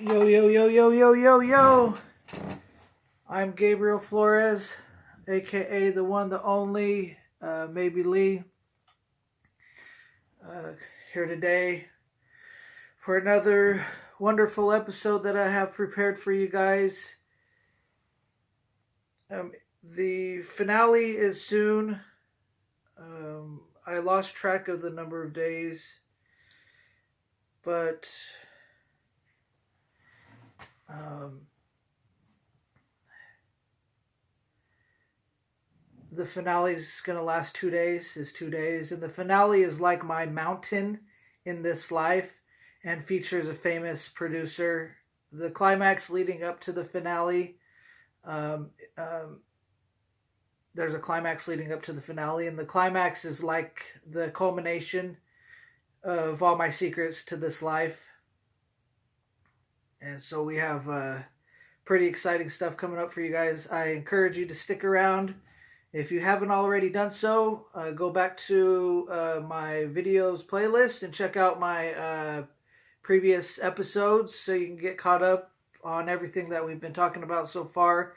Yo, yo, yo, yo, yo, yo, yo. I'm Gabriel Flores, aka the one, the only, maybe Lee, uh, here today for another wonderful episode that I have prepared for you guys. The finale is soon. I lost track of the number of days, but the finale is going to last 2 days, and the finale is like my mountain in this life and features a famous producer. The climax leading up to the finale, there's a climax leading up to the finale, and the climax is like the culmination of all my secrets to this life. And so we have pretty exciting stuff coming up for you guys. I encourage you to stick around. If you haven't already done so, go back to my videos playlist and check out my previous episodes so you can get caught up on everything that we've been talking about so far.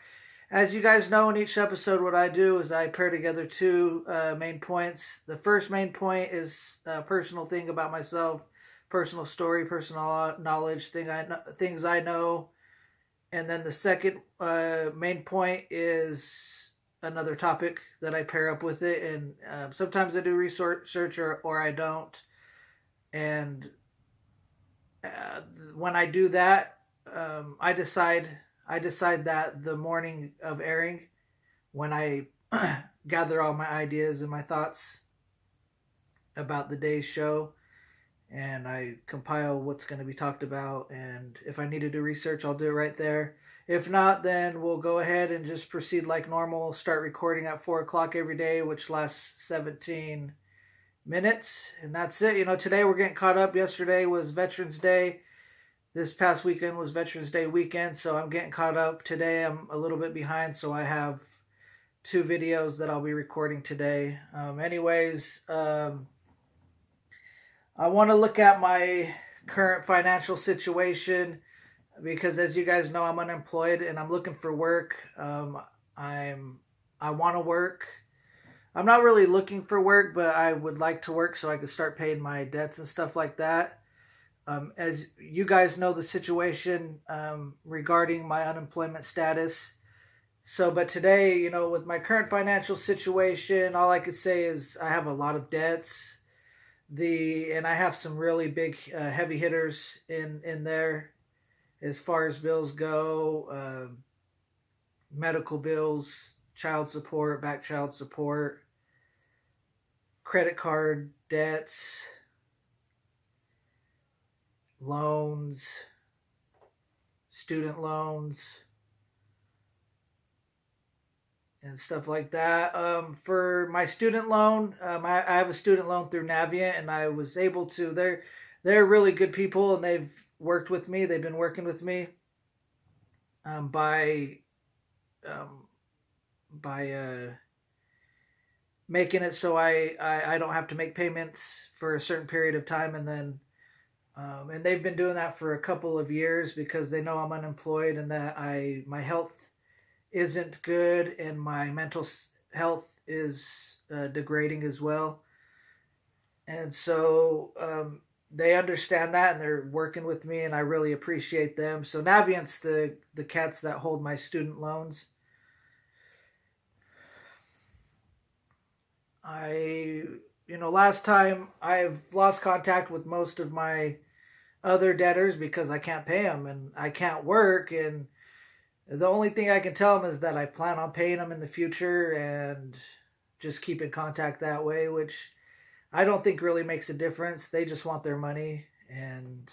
As you guys know, in each episode, what I do is I pair together two main points. The first main point is a personal thing about myself, personal story, personal knowledge, things I know. And then the second main point is another topic that I pair up with it. And sometimes I do research or I don't. And when I do that, I decide that the morning of airing, when I gather all my ideas and my thoughts about the day's show, and I compile what's going to be talked about, and if I need to do research, I'll do it right there. If not, then we'll go ahead and just proceed like normal, start recording at 4 o'clock every day, which lasts 17 minutes, and that's it. Today we're getting caught up. Yesterday was Veterans Day. This past weekend was Veterans Day weekend, so I'm getting caught up. Today I'm a little bit behind, so I have 2 videos that I'll be recording today. I want to look at my current financial situation because, as you guys know, I'm unemployed and I'm looking for work. I want to work. I'm not really looking for work, but I would like to work so I could start paying my debts and stuff like that. As you guys know, the situation regarding my unemployment status. But today, with my current financial situation, all I could say is I have a lot of debts. And I have some really big heavy hitters in there as far as bills go, medical bills, child support, back child support, credit card debts, loans, student loans, and stuff like that. For my student loan, I have a student loan through Navient, and I was able to. They're really good people, and they've worked with me. They've been working with me by making it so I don't have to make payments for a certain period of time, and then and they've been doing that for a couple of years because they know I'm unemployed and that my health isn't good and my mental health is degrading as well. And so they understand that and they're working with me, and I really appreciate them. So Navient's the cats that hold my student loans. Last time I've lost contact with most of my other debtors because I can't pay them and I can't work, and the only thing I can tell them is that I plan on paying them in the future and just keep in contact that way, which I don't think really makes a difference. They just want their money, and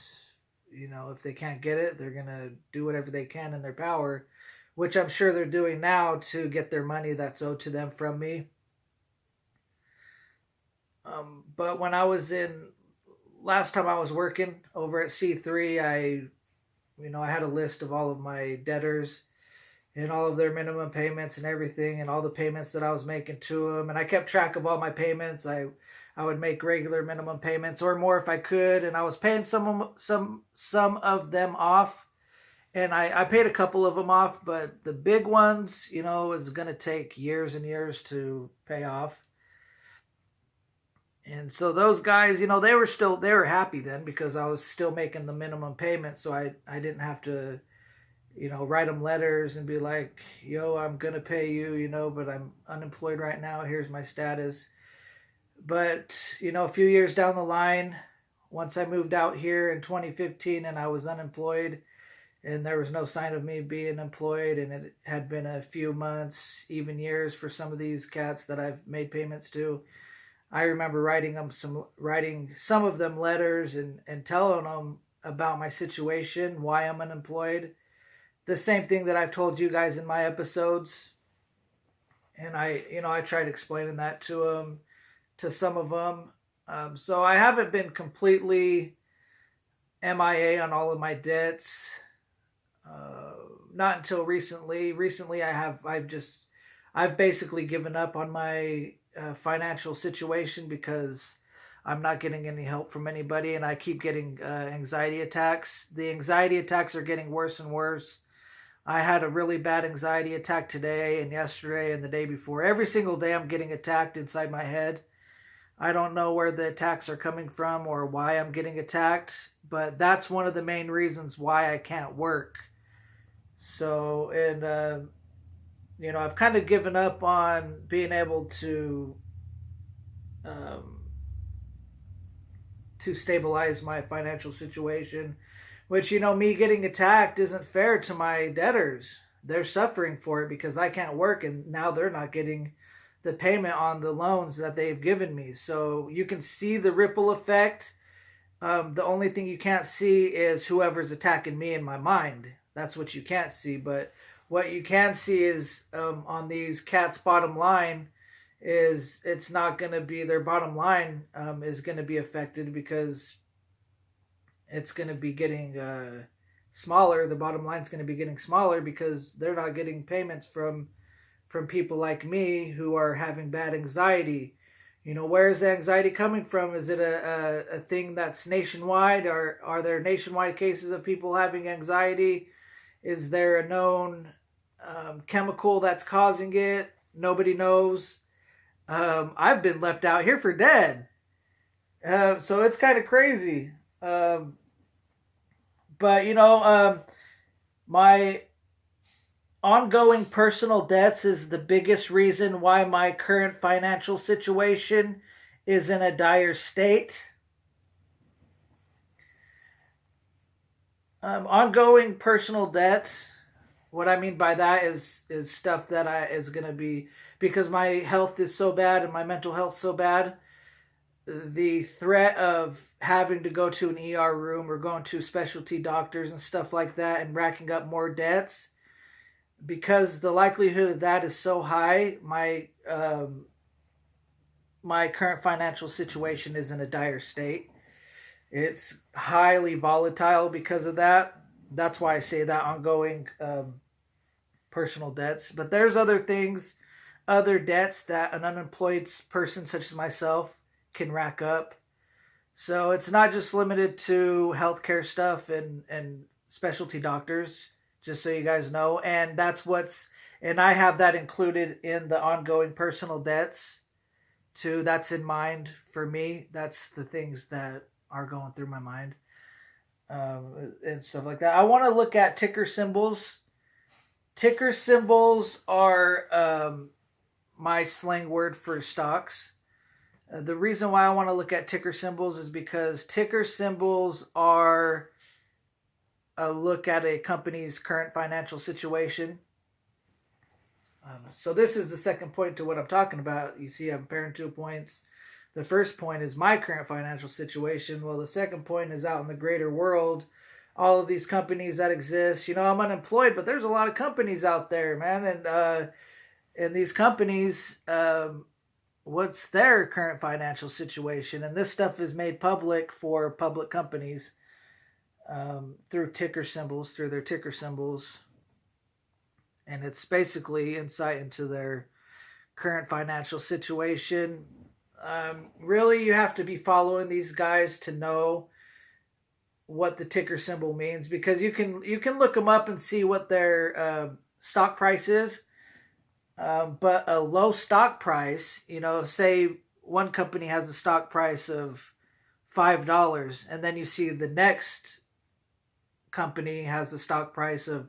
if they can't get it, they're going to do whatever they can in their power, which I'm sure they're doing now to get their money that's owed to them from me. But when last time I was working over at C3, I had a list of all of my debtors and all of their minimum payments and everything, and all the payments that I was making to them. And I kept track of all my payments. I would make regular minimum payments or more if I could, and I was paying some of them off and I paid a couple of them off, but the big ones, is going to take years and years to pay off. And so those guys, they were happy then because I was still making the minimum payment, so I didn't have to, write them letters and be like, yo, I'm going to pay you, but I'm unemployed right now. Here's my status. But, a few years down the line, once I moved out here in 2015 and I was unemployed and there was no sign of me being employed, and it had been a few months, even years for some of these cats that I've made payments to, I remember writing some of them letters and telling them about my situation, why I'm unemployed. The same thing that I've told you guys in my episodes. And I tried explaining that to some of them. So I haven't been completely MIA on all of my debts. Not until recently. Recently, I've basically given up on my financial situation because I'm not getting any help from anybody, and I keep getting anxiety attacks. The anxiety attacks are getting worse and worse. I had a really bad anxiety attack today and yesterday and the day before. Every single day I'm getting attacked inside my head. I don't know where the attacks are coming from or why I'm getting attacked, but that's one of the main reasons why I can't work. So, and I've kind of given up on being able um, to stabilize my financial situation, which, me getting attacked isn't fair to my debtors. They're suffering for it because I can't work, and now they're not getting the payment on the loans that they've given me. So you can see the ripple effect. The only thing you can't see is whoever's attacking me in my mind. That's what you can't see. But what you can see is on these cats' bottom line is it's not going to be, their bottom line is going to be affected because it's going to be getting smaller. The bottom line is going to be getting smaller because they're not getting payments from people like me who are having bad anxiety. Where is the anxiety coming from? Is it a thing that's nationwide? Or are there nationwide cases of people having anxiety? Is there a known chemical that's causing it? Nobody knows. I've been left out here for dead. So it's kind of crazy. But, my ongoing personal debts is the biggest reason why my current financial situation is in a dire state. Ongoing personal debts, what I mean by that is stuff that is going to be, because my health is so bad and my mental health so bad, the threat of having to go to an ER room or going to specialty doctors and stuff like that and racking up more debts, because the likelihood of that is so high, my current financial situation is in a dire state. It's highly volatile because of that. That's why I say that ongoing personal debts. But there's other things, other debts that an unemployed person such as myself can rack up. So it's not just limited to healthcare stuff and specialty doctors, just so you guys know. And and I have that included in the ongoing personal debts too. That's in mind for me. That's the things that are going through my mind and stuff like that. I want to look at ticker symbols. Ticker symbols are my slang word for stocks. The reason why I want to look at ticker symbols is because ticker symbols are a look at a company's current financial situation. So this is the second point to what I'm talking about. You see, I'm comparing 2 points. The first point is my current financial situation. Well, the second point is out in the greater world. All of these companies that exist. I'm unemployed, but there's a lot of companies out there, man. And these companies, what's their current financial situation? And this stuff is made public for public companies through their ticker symbols. And it's basically insight into their current financial situation. Really, you have to be following these guys to know what the ticker symbol means, because you can look them up and see what their stock price is. But a low stock price, say one company has a stock price of $5, and then you see the next company has a stock price of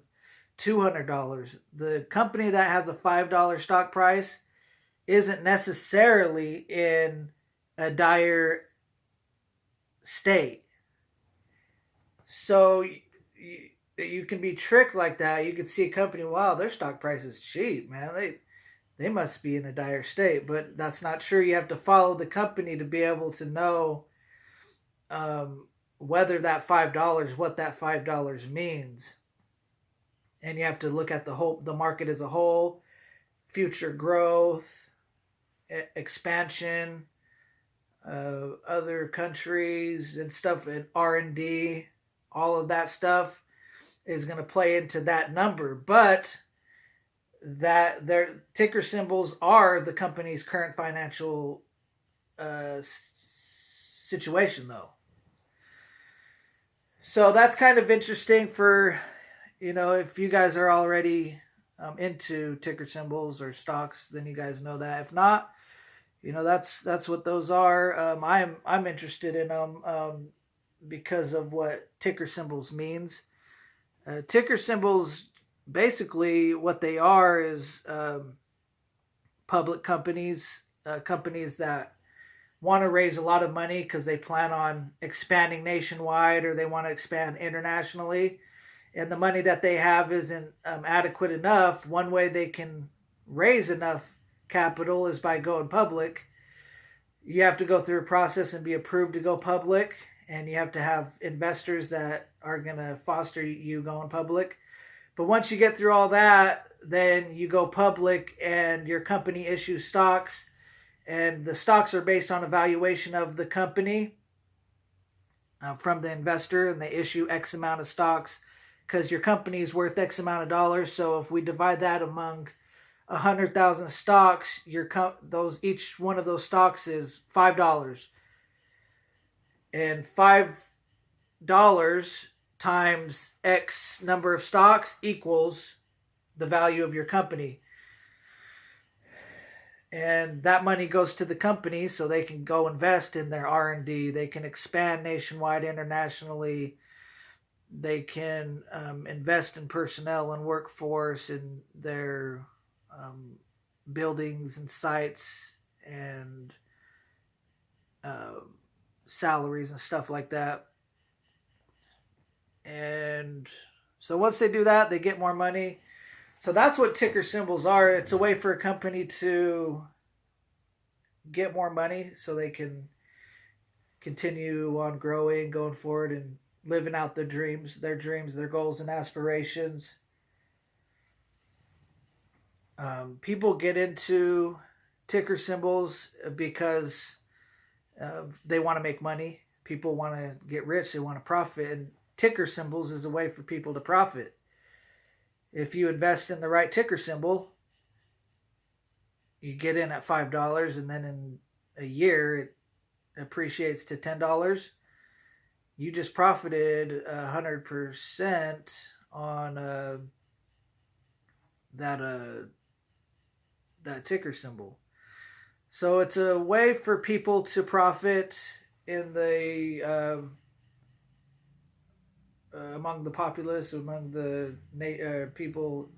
$200. The company that has a $5 stock price isn't necessarily in a dire state. So you can be tricked like that. You can see a company, wow, their stock price is cheap, man. They must be in a dire state, but that's not true. You have to follow the company to be able to know whether that $5, what that $5 means, and you have to look at the market as a whole, future growth, expansion, other countries and stuff, and R&D, all of that stuff is going to play into that number. But that their ticker symbols are the company's current financial situation, though. So that's kind of interesting for, if you guys are already into ticker symbols or stocks, then you guys know that. If not, that's what those are. I'm interested in them because of what ticker symbols means. Ticker symbols, basically what they are is public companies, companies that want to raise a lot of money because they plan on expanding nationwide, or they want to expand internationally, and the money that they have isn't adequate enough. One way they can raise enough capital is by going public. You have to go through a process and be approved to go public, and you have to have investors that are going to foster you going public. But once you get through all that, then you go public and your company issues stocks, and the stocks are based on a valuation of the company from the investor, and they issue X amount of stocks because your company is worth X amount of dollars. So if we divide that among 100,000 stocks, each one of those stocks is $5, and $5 times X number of stocks equals the value of your company. And that money goes to the company so they can go invest in their R&D. They can expand nationwide, internationally. They can invest in personnel and workforce in their buildings and sites and salaries and stuff like that. And so once they do that, they get more money. So that's what ticker symbols are. It's a way for a company to get more money so they can continue on growing, going forward, and living out their dreams, their goals and aspirations. People get into ticker symbols because they want to make money. People want to get rich. They want to profit. And ticker symbols is a way for people to profit. If you invest in the right ticker symbol, you get in at $5, and then in a year it appreciates to $10. You just profited 100% on that ticker symbol. So it's a way for people to profit in the among the populace, among the people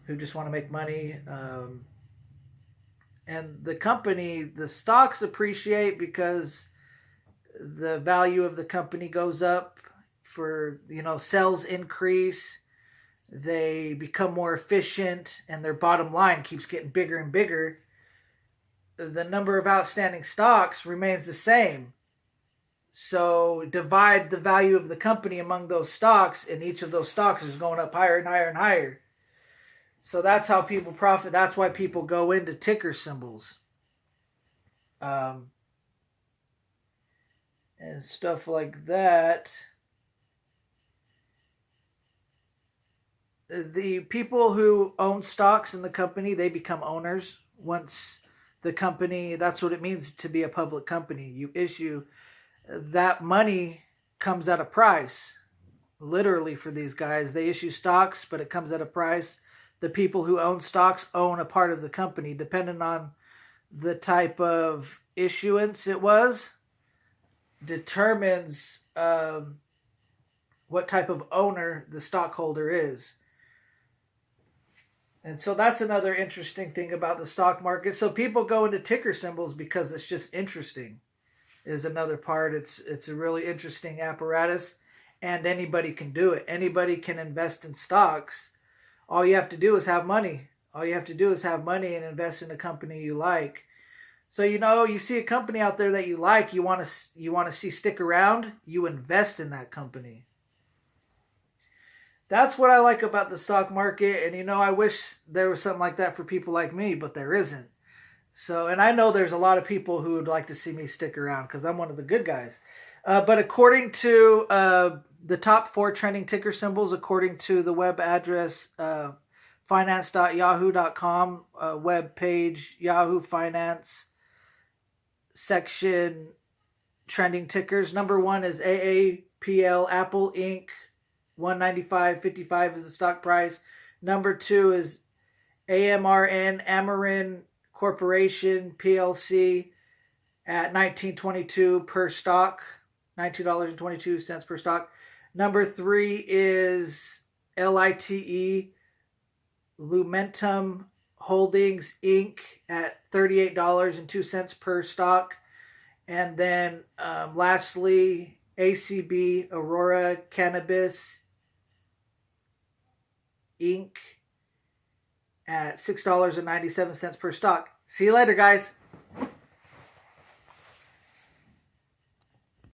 who just want to make money. And the stocks appreciate because the value of the company goes up, for, sales increase, they become more efficient, and their bottom line keeps getting bigger and bigger. The number of outstanding stocks remains the same. So divide the value of the company among those stocks, and each of those stocks is going up higher and higher and higher. So that's how people profit. That's why people go into ticker symbols. And stuff like that. The people who own stocks in the company, they become owners once the company, that's what it means to be a public company. You issue that money comes at a price. Literally, for these guys, they issue stocks, but it comes at a price. The people who own stocks own a part of the company, depending on the type of issuance it was, determines what type of owner the stockholder is. And so that's another interesting thing about the stock market. So people go into ticker symbols because it's just interesting. Is another part. It's a really interesting apparatus, and anybody can do it. Anybody can invest in stocks. All you have to do is have money. All you have to do is have money and invest in a company you like. So you see a company out there that you like, you want to see stick around, you invest in that company. That's what I like about the stock market, and I wish there was something like that for people like me, but there isn't. So, and I know there's a lot of people who would like to see me stick around because I'm one of the good guys. But according to the top 4 trending ticker symbols, according to the web address finance.yahoo.com web page, Yahoo Finance section, trending tickers. Number 1 is AAPL, Apple Inc. 195.55 is the stock price. Number 2 is AMRN, Amarin Corporation PLC at $19.22 per stock, $19.22 per stock. Number 3 is LITE, Lumentum Holdings Inc. at $38.02 per stock. And then lastly, ACB, Aurora Cannabis Inc. at $6.97 per stock. See you later, guys.